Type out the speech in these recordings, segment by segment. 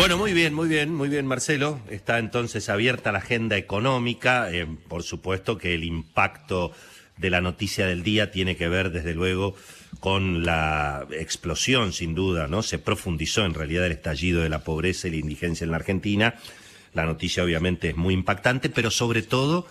Bueno, muy bien, muy bien, muy bien, Marcelo. Está entonces abierta la agenda económica. Por supuesto que el impacto de la noticia del día tiene que ver, desde luego, con la explosión, sin duda, ¿no? Se profundizó en realidad el estallido de la pobreza y la indigencia en la Argentina. La noticia obviamente es muy impactante, pero sobre todo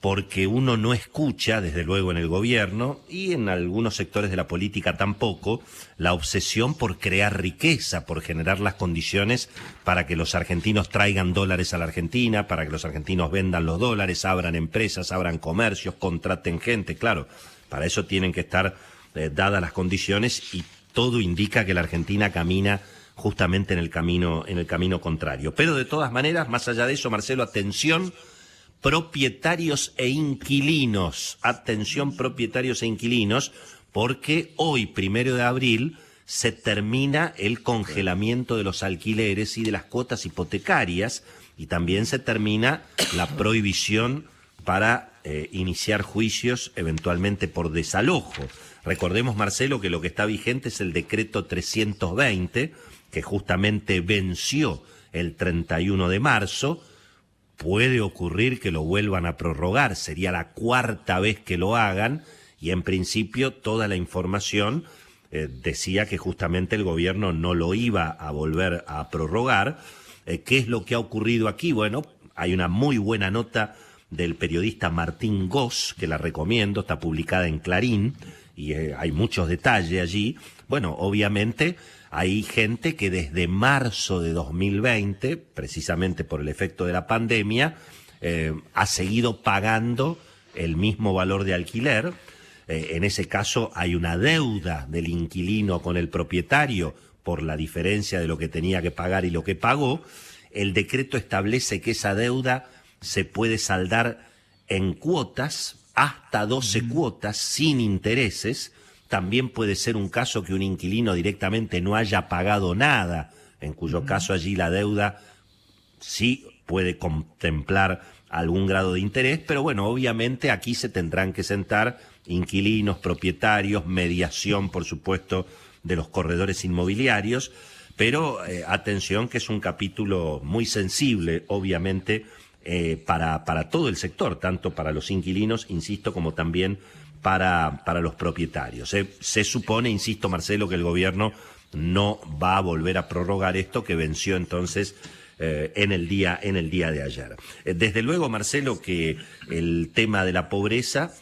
porque uno no escucha, desde luego en el gobierno y en algunos sectores de la política tampoco, la obsesión por crear riqueza, por generar las condiciones para que los argentinos traigan dólares a la Argentina, para que los argentinos vendan los dólares, abran empresas, abran comercios, contraten gente. Claro, para eso tienen que estar dadas las condiciones, y todo indica que la Argentina camina justamente en el camino contrario. Pero de todas maneras, más allá de eso, Marcelo, atención, propietarios e inquilinos. Atención, propietarios e inquilinos, porque hoy, 1 de abril, se termina el congelamiento de los alquileres y de las cuotas hipotecarias, y también se termina la prohibición para iniciar juicios eventualmente por desalojo. Recordemos, Marcelo, que lo que está vigente es el decreto 320, que justamente venció el 31 de marzo. Puede ocurrir que lo vuelvan a prorrogar, sería la 4ª vez que lo hagan, y en principio toda la información decía que justamente el gobierno no lo iba a volver a prorrogar. ¿Qué es lo que ha ocurrido aquí? Bueno, hay una muy buena nota del periodista Martín Goss, que la recomiendo, está publicada en Clarín, y hay muchos detalles allí. Bueno, obviamente hay gente que desde marzo de 2020, precisamente por el efecto de la pandemia, ha seguido pagando el mismo valor de alquiler. En ese caso hay una deuda del inquilino con el propietario por la diferencia de lo que tenía que pagar y lo que pagó. El decreto establece que esa deuda se puede saldar en cuotas, hasta 12 cuotas, sin intereses. También puede ser un caso que un inquilino directamente no haya pagado nada, en cuyo caso allí la deuda sí puede contemplar algún grado de interés, pero bueno, obviamente aquí se tendrán que sentar inquilinos, propietarios, mediación, por supuesto, de los corredores inmobiliarios, pero atención, que es un capítulo muy sensible, obviamente, para todo el sector, tanto para los inquilinos, insisto, como también para los propietarios. Se supone, insisto, Marcelo, que el gobierno no va a volver a prorrogar esto que venció entonces en el día de ayer. Desde luego, Marcelo, que el tema de la pobreza,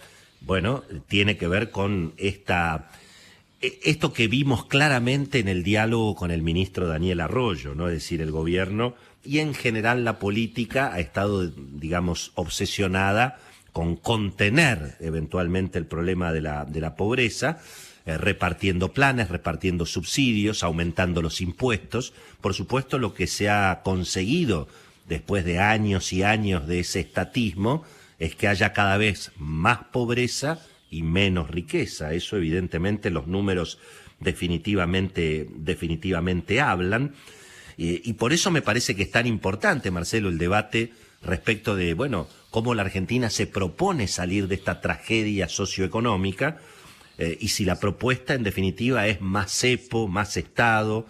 bueno, tiene que ver con esto que vimos claramente en el diálogo con el ministro Daniel Arroyo, ¿no? Es decir, el gobierno y en general la política ha estado, digamos, obsesionada con contener eventualmente el problema de la pobreza, repartiendo planes, repartiendo subsidios, aumentando los impuestos. Por supuesto, lo que se ha conseguido después de años y años de ese estatismo es que haya cada vez más pobreza y menos riqueza. Eso evidentemente los números definitivamente hablan. Y por eso me parece que es tan importante, Marcelo, el debate respecto de, bueno, cómo la Argentina se propone salir de esta tragedia socioeconómica, y si la propuesta en definitiva es más cepo, más Estado,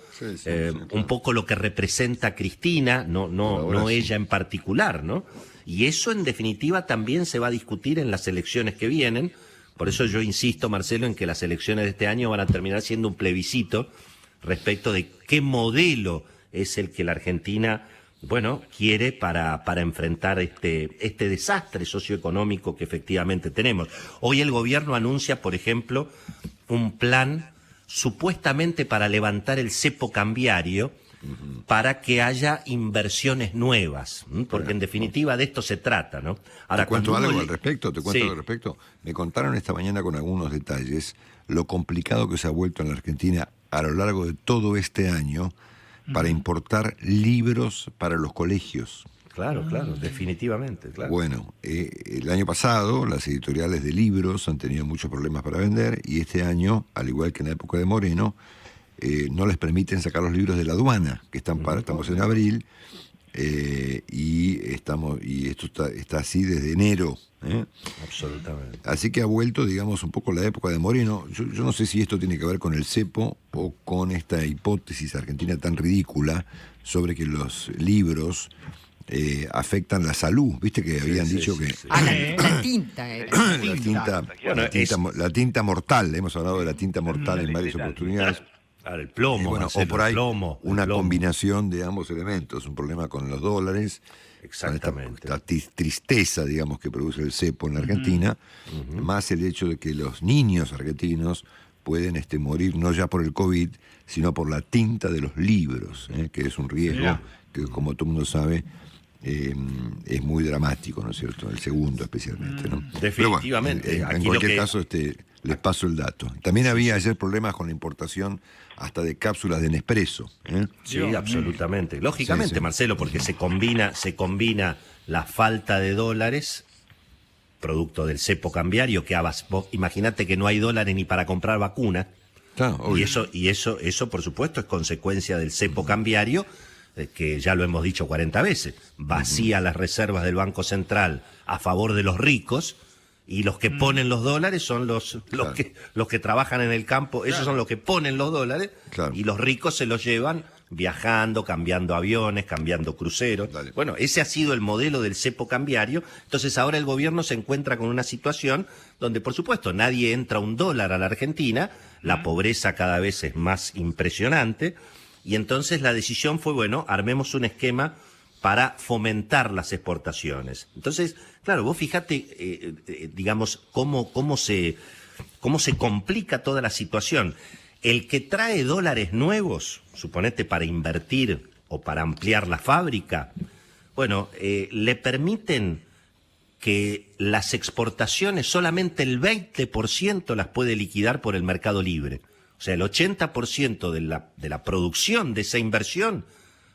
un poco lo que representa Cristina, no ella en particular, ¿no? Y eso en definitiva también se va a discutir en las elecciones que vienen. Por eso yo insisto, Marcelo, en que las elecciones de este año van a terminar siendo un plebiscito respecto de qué modelo es el que la Argentina, bueno, quiere para enfrentar este desastre socioeconómico que efectivamente tenemos. Hoy el gobierno anuncia, por ejemplo, un plan supuestamente para levantar el cepo cambiario, para que haya inversiones nuevas, porque en definitiva de esto se trata, ¿no? Ahora, te cuento algo al respecto. Me contaron esta mañana con algunos detalles lo complicado que se ha vuelto en la Argentina a lo largo de todo este año para importar libros para los colegios. Claro, definitivamente, claro. Bueno, el año pasado las editoriales de libros han tenido muchos problemas para vender, y este año, al igual que en la época de Moreno, no les permiten sacar los libros de la aduana, que están estamos en abril, y esto está así desde enero. Absolutamente. Así que ha vuelto, digamos, un poco la época de Moreno. Yo no sé si esto tiene que ver con el cepo o con esta hipótesis argentina tan ridícula sobre que los libros afectan la salud. Viste que habían dicho que... La tinta era. La tinta mortal. Hemos hablado de la tinta mortal en varias oportunidades. Claro, el plomo, o por ahí una plomo. Combinación de ambos elementos. Un problema con los dólares. Exactamente. Esta tristeza, digamos, que produce el cepo en la Argentina, más el hecho de que los niños argentinos pueden morir no ya por el COVID, sino por la tinta de los libros, que es un riesgo que, como todo el mundo sabe, es muy dramático, ¿no es cierto? El segundo especialmente, ¿no? Definitivamente. Pero bueno, en cualquier caso, les paso el dato. También había ayer problemas con la importación hasta de cápsulas de Nespresso. Sí, absolutamente. Lógicamente, Sí. Marcelo, porque se combina la falta de dólares, producto del cepo cambiario, que imagínate que no hay dólares ni para comprar vacunas. Claro, Y eso, por supuesto, es consecuencia del cepo cambiario, que ya lo hemos dicho 40 veces. Vacía las reservas del Banco Central a favor de los ricos, y los que ponen los dólares son los que trabajan en el campo, esos son los que ponen los dólares, y los ricos se los llevan viajando, cambiando aviones, cambiando cruceros. Dale. Bueno, ese ha sido el modelo del cepo cambiario. Entonces ahora el gobierno se encuentra con una situación donde, por supuesto, nadie entra un dólar a la Argentina, la pobreza cada vez es más impresionante, y entonces la decisión fue, bueno, armemos un esquema para fomentar las exportaciones. Entonces, claro, vos fíjate, digamos, cómo se complica toda la situación. El que trae dólares nuevos, suponete para invertir o para ampliar la fábrica, bueno, le permiten que las exportaciones solamente el 20% las puede liquidar por el mercado libre. O sea, el 80% de la producción de esa inversión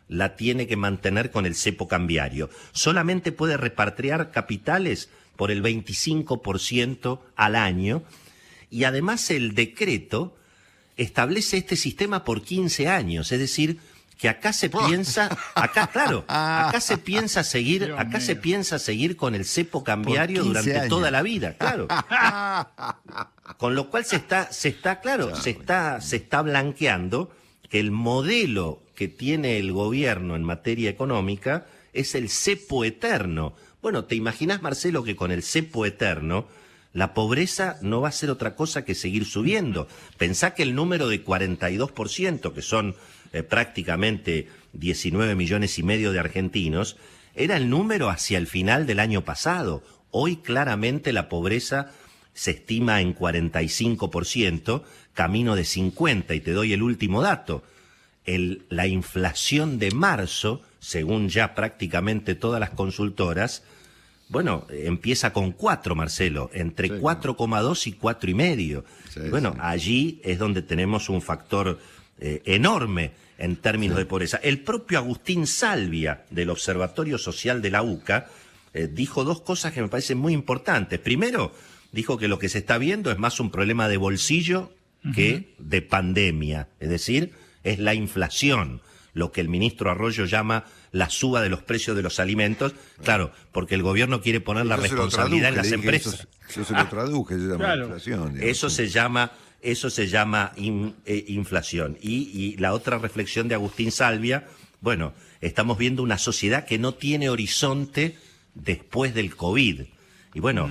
la tiene que mantener con el cepo cambiario. Solamente puede repatriar capitales por el 25% al año, y además el decreto establece este sistema por 15 años, es decir, que acá se piensa, acá se piensa seguir con el cepo cambiario durante toda la vida, claro. Con lo cual se está blanqueando que el modelo que tiene el gobierno en materia económica es el cepo eterno. Bueno, ¿te imaginás, Marcelo, que con el cepo eterno la pobreza no va a ser otra cosa que seguir subiendo? Pensá que el número de 42%, que son prácticamente 19 millones y medio de argentinos, era el número hacia el final del año pasado. Hoy claramente la pobreza se estima en 45%, camino de 50%, y te doy el último dato. La inflación de marzo, según ya prácticamente todas las consultoras, bueno, empieza con 4, Marcelo, entre 4,2 y 4,5. Allí es donde tenemos un factor enorme en términos de pobreza. El propio Agustín Salvia, del Observatorio Social de la UCA, dijo dos cosas que me parecen muy importantes. Primero, dijo que lo que se está viendo es más un problema de bolsillo que de pandemia, es decir, es la inflación, lo que el ministro Arroyo llama la suba de los precios de los alimentos, claro, porque el gobierno quiere poner la responsabilidad en las empresas. Yo se lo traduje, se llama inflación. Digamos. Eso se llama inflación. Y la otra reflexión de Agustín Salvia, bueno, estamos viendo una sociedad que no tiene horizonte después del COVID. Y bueno,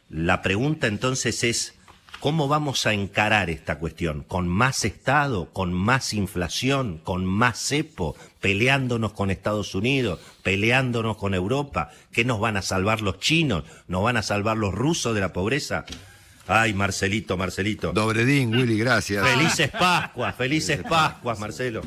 la pregunta entonces es, ¿cómo vamos a encarar esta cuestión? ¿Con más Estado, con más inflación, con más cepo, peleándonos con Estados Unidos, peleándonos con Europa? ¿Qué nos van a salvar los chinos? ¿Nos van a salvar los rusos de la pobreza? Ay, Marcelito. Dobredín, Willy, gracias. Felices Pascuas, Marcelo.